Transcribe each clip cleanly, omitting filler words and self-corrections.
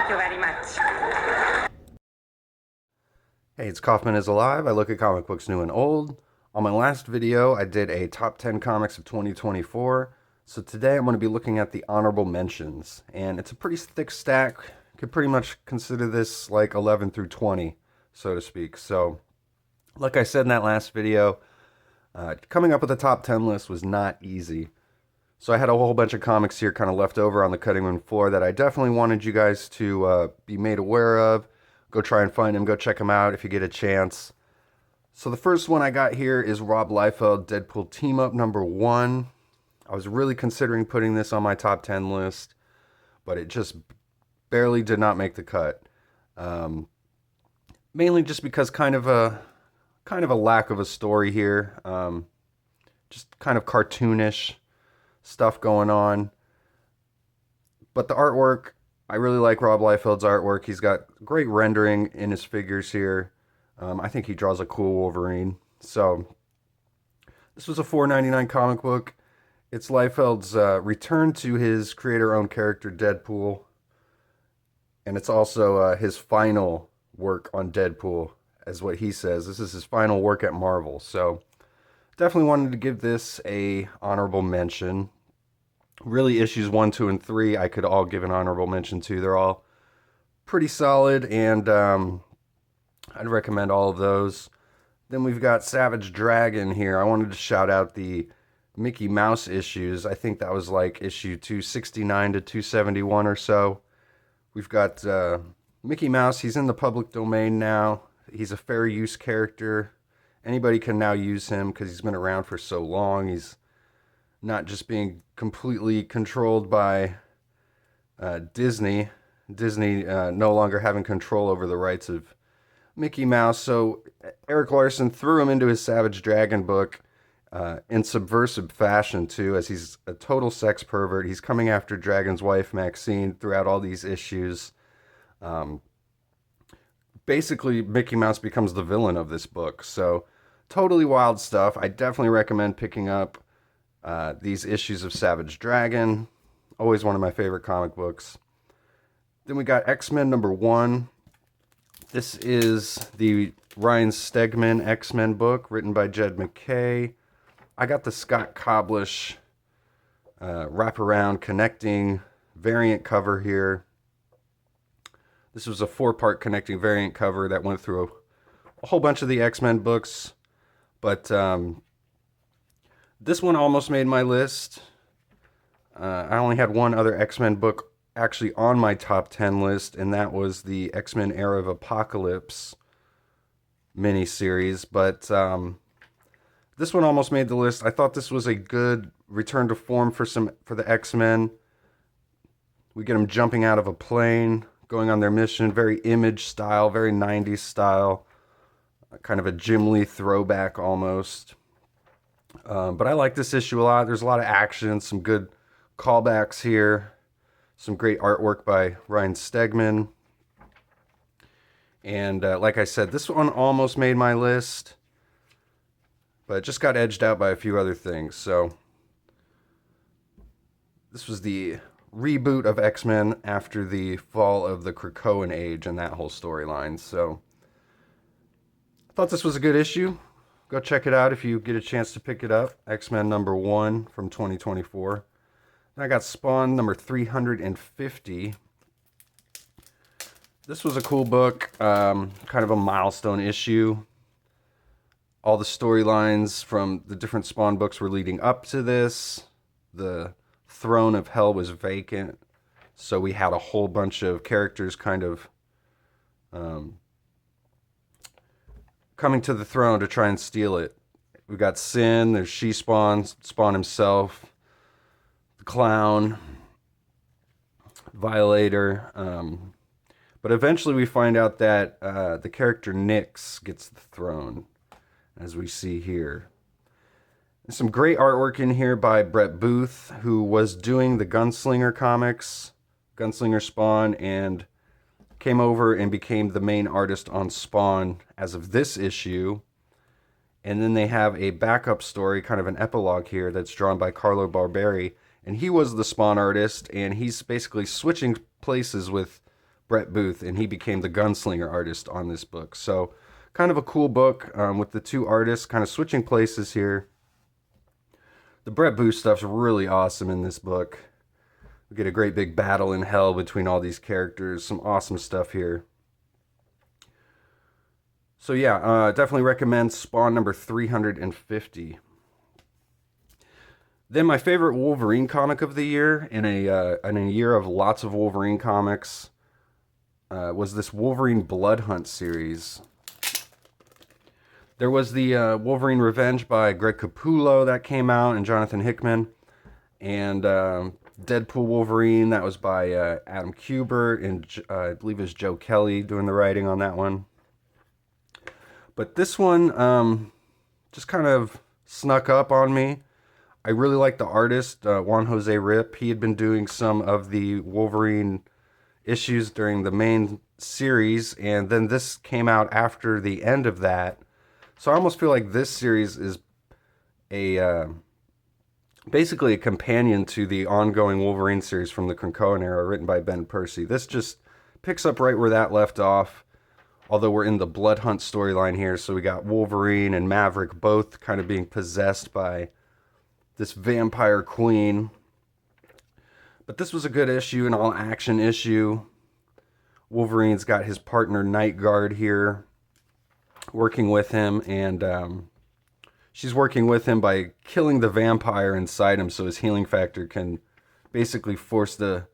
Thank you very much. Hey, it's Kaufman is Alive. I look at comic books new and old. On my last video, I did a top 10 comics of 2024. So today I'm going to be looking at the honorable mentions. And it's a pretty thick stack. You could pretty much consider this like 11 through 20, so to speak. So, like I said in that last video, coming up with a top 10 list was not easy. So I had a whole bunch of comics here kind of left over on the cutting room floor that I definitely wanted you guys to be made aware of. Go try and find them. Go check them out if you get a chance. So the first one I got here is Rob Liefeld, Deadpool Team Up #1. I was really considering putting this on my top 10 list, but it just barely did not make the cut. Mainly just because kind of a lack of a story here. Just kind of cartoonish stuff going on. But the artwork, I really like Rob Liefeld's artwork. He's got great rendering in his figures here. I think he draws a cool Wolverine. So this was a $4.99 comic book. It's Liefeld's return to his creator-owned character Deadpool. And it's also his final work on Deadpool, as what he says. This is his final work at Marvel. So definitely wanted to give this a honorable mention. Really, issues 1, 2, and 3, I could all give an honorable mention to. They're all pretty solid, and I'd recommend all of those. Then we've got Savage Dragon here. I wanted to shout out the Mickey Mouse issues. I think that was like issue 269 to 271 or so. We've got Mickey Mouse. He's in the public domain now. He's a fair use character. Anybody can now use him because he's been around for so long. He's not just being completely controlled by Disney. Disney no longer having control over the rights of Mickey Mouse. So Eric Larson threw him into his Savage Dragon book in subversive fashion too, as he's a total sex pervert. He's coming after Dragon's wife Maxine throughout all these issues. Basically, Mickey Mouse becomes the villain of this book. So totally wild stuff. I definitely recommend picking up these issues of Savage Dragon. Always one of my favorite comic books. Then we got X-Men #1. This is the Ryan Stegman X-Men book written by Jed MacKay. I got the Scott Koblish wraparound connecting variant cover here. This was a 4-part connecting variant cover that went through a whole bunch of the X-Men books. But this one almost made my list. I only had one other X-Men book actually on my top 10 list, and that was the X-Men Era of Apocalypse miniseries. But this one almost made the list. I thought this was a good return to form for the X-Men. We get them jumping out of a plane, going on their mission. Very Image style, very 90s style. Kind of a Jim Lee throwback almost. But I like this issue a lot. There's a lot of action, some good callbacks here, some great artwork by Ryan Stegman. And like I said, this one almost made my list, but it just got edged out by a few other things. So this was the reboot of X-Men after the fall of the Krakoan Age and that whole storyline. So I thought this was a good issue. Go check it out if you get a chance to pick it up. X-Men #1 from 2024. Then I got Spawn number 350. This was a cool book, kind of a milestone issue. All the storylines from the different Spawn books were leading up to this. The throne of hell was vacant, so we had a whole bunch of characters kind of coming to the throne to try and steal it. We got Sin, there's She-Spawn, Spawn himself, the Clown, Violator. But eventually we find out that the character Nyx gets the throne, as we see here. There's some great artwork in here by Brett Booth, who was doing the Gunslinger comics, Gunslinger Spawn, and came over and became the main artist on Spawn as of this issue. And then they have a backup story, kind of an epilogue here, that's drawn by Carlo Barberi. And he was the Spawn artist, and he's basically switching places with Brett Booth, and he became the gunslinger artist on this book. So kind of a cool book with the two artists kind of switching places here. The Brett Booth stuff's really awesome in this book. We get a great big battle in hell between all these characters. Some awesome stuff here. So yeah, definitely recommend Spawn number 350. Then my favorite Wolverine comic of the year, in a year of lots of Wolverine comics, was this Wolverine Blood Hunt series. There was the Wolverine Revenge by Greg Capullo that came out, and Jonathan Hickman. And Deadpool Wolverine, that was by Adam Kubert, and I believe it was Joe Kelly doing the writing on that one. But this one just kind of snuck up on me. I really like the artist, Juan Jose Rip. He had been doing some of the Wolverine issues during the main series, and then this came out after the end of that. So I almost feel like this series is basically a companion to the ongoing Wolverine series from the Krakoan era, written by Ben Percy. This just picks up right where that left off, although we're in the Blood Hunt storyline here, so we got Wolverine and Maverick both kind of being possessed by this vampire queen. But this was a good issue, an all-action issue. Wolverine's got his partner Night Guard here, working with him, and she's working with him by killing the vampire inside him so his healing factor can basically force the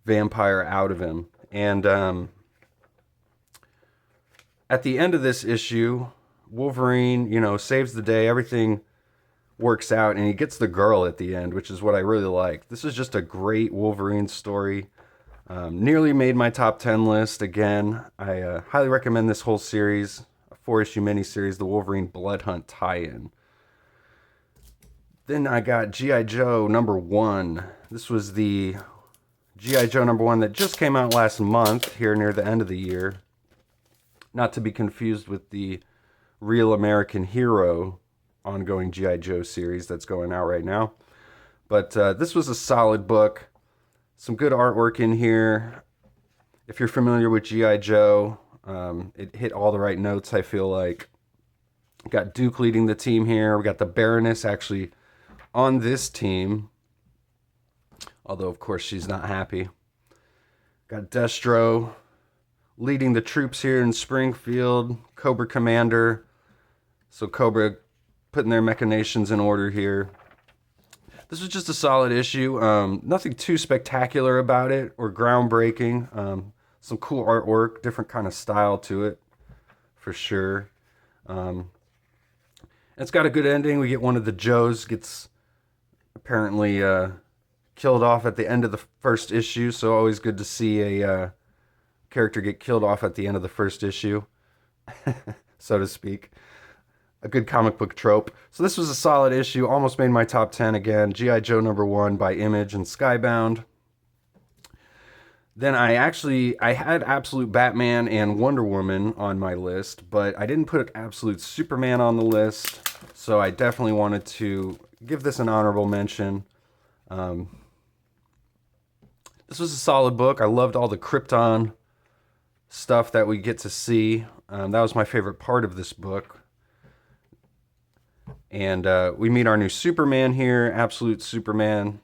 vampire out of him. And at the end of this issue, Wolverine, saves the day, everything works out, and he gets the girl at the end, which is what I really like. This is just a great Wolverine story. Nearly made my top 10 list again. I highly recommend this whole series. 4-issue miniseries, the Wolverine Blood Hunt tie-in. Then I got G.I. Joe number 1. This was the G.I. Joe number 1 that just came out last month, here near the end of the year. Not to be confused with the Real American Hero ongoing G.I. Joe series that's going out right now. But this was a solid book. Some good artwork in here. If you're familiar with G.I. Joe, it hit all the right notes, I feel like. Got Duke leading the team here. We got the Baroness actually on this team, although of course she's not happy. Got Destro leading the troops here in Springfield. Cobra Commander. So Cobra putting their machinations in order here. This was just a solid issue. Nothing too spectacular about it or groundbreaking. Some cool artwork, different kind of style to it, for sure. It's got a good ending. We get one of the Joes gets apparently killed off at the end of the first issue, so always good to see a character get killed off at the end of the first issue, so to speak. A good comic book trope. So this was a solid issue, almost made my top 10 again. G.I. Joe number 1 by Image and Skybound. Then I had Absolute Batman and Wonder Woman on my list, but I didn't put Absolute Superman on the list, so I definitely wanted to give this an honorable mention. This was a solid book. I loved all the Krypton stuff that we get to see. That was my favorite part of this book. And we meet our new Superman here, Absolute Superman.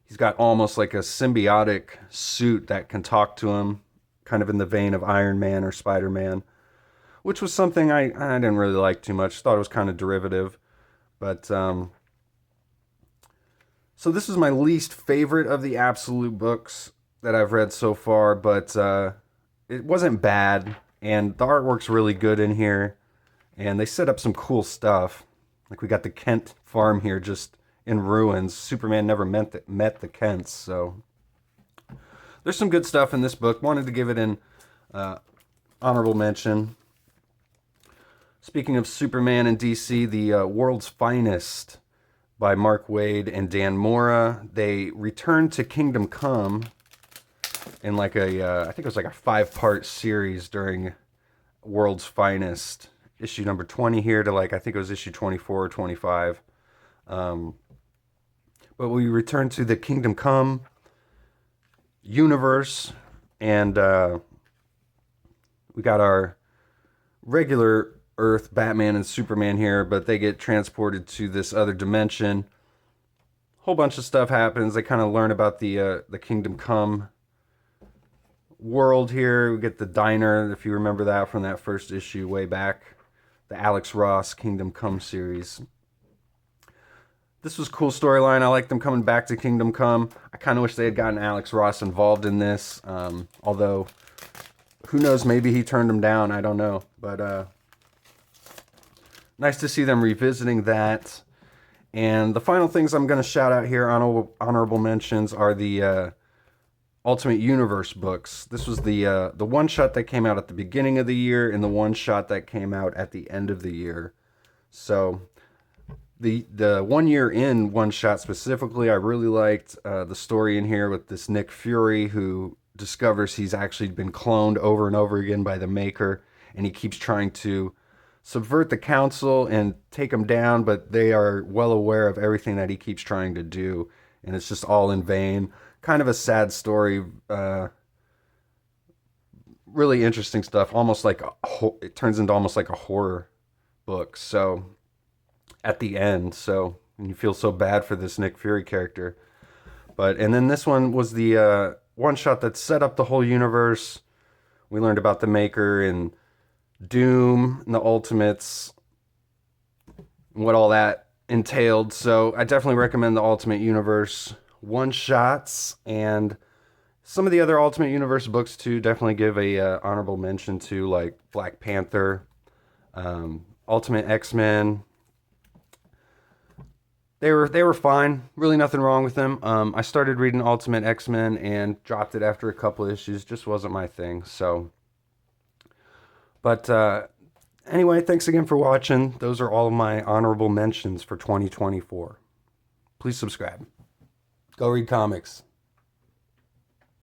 He's got almost like a symbiotic suit that can talk to him, kind of in the vein of Iron Man or Spider-Man, which was something I didn't really like too much. Thought it was kind of derivative. But, so this is my least favorite of the Absolute books that I've read so far, but it wasn't bad, and the artwork's really good in here, and they set up some cool stuff. Like we got the Kent farm here just in ruins. Superman never met the Kents, so there's some good stuff in this book. Wanted to give it an honorable mention. Speaking of Superman and DC, the World's Finest by Mark Waid and Dan Mora. They returned to Kingdom Come in like I think it was like a 5-part series during World's Finest, issue number 20 here to I think it was issue 24 or 25. But we returned to the Kingdom Come universe, And we got our regular Earth Batman and Superman here, but they get transported to this other dimension. Whole bunch of stuff happens. They kind of learn about the Kingdom Come world here. We get the diner, if you remember that from that first issue way back, the Alex Ross Kingdom Come series. This was a cool storyline. I like them coming back to Kingdom Come. I kind of wish they had gotten Alex Ross involved in this, although who knows, maybe he turned him down. I don't know, but nice to see them revisiting that. And the final things I'm going to shout out here, honorable mentions, are the Ultimate Universe books. This was the one shot that came out at the beginning of the year and the one shot that came out at the end of the year. So the 1 year in one shot specifically, I really liked the story in here with this Nick Fury who discovers he's actually been cloned over and over again by the Maker, and he keeps trying to subvert the council and take them down, but they are well aware of everything that he keeps trying to do, and it's just all in vain. Kind of a sad story, really interesting stuff. Almost like it turns into almost like a horror book. So at the end, so and you feel so bad for this Nick Fury character. And then this one was the one shot that set up the whole universe. We learned about the Maker and Doom and the Ultimates, and what all that entailed. So I definitely recommend the Ultimate Universe one shots, and some of the other Ultimate Universe books too. Definitely give a honorable mention to, like Black Panther, Ultimate X-Men. They were fine. Really nothing wrong with them. I started reading Ultimate X-Men and dropped it after a couple issues. Just wasn't my thing. So, but anyway, thanks again for watching. Those are all of my honorable mentions for 2024. Please subscribe. Go read comics.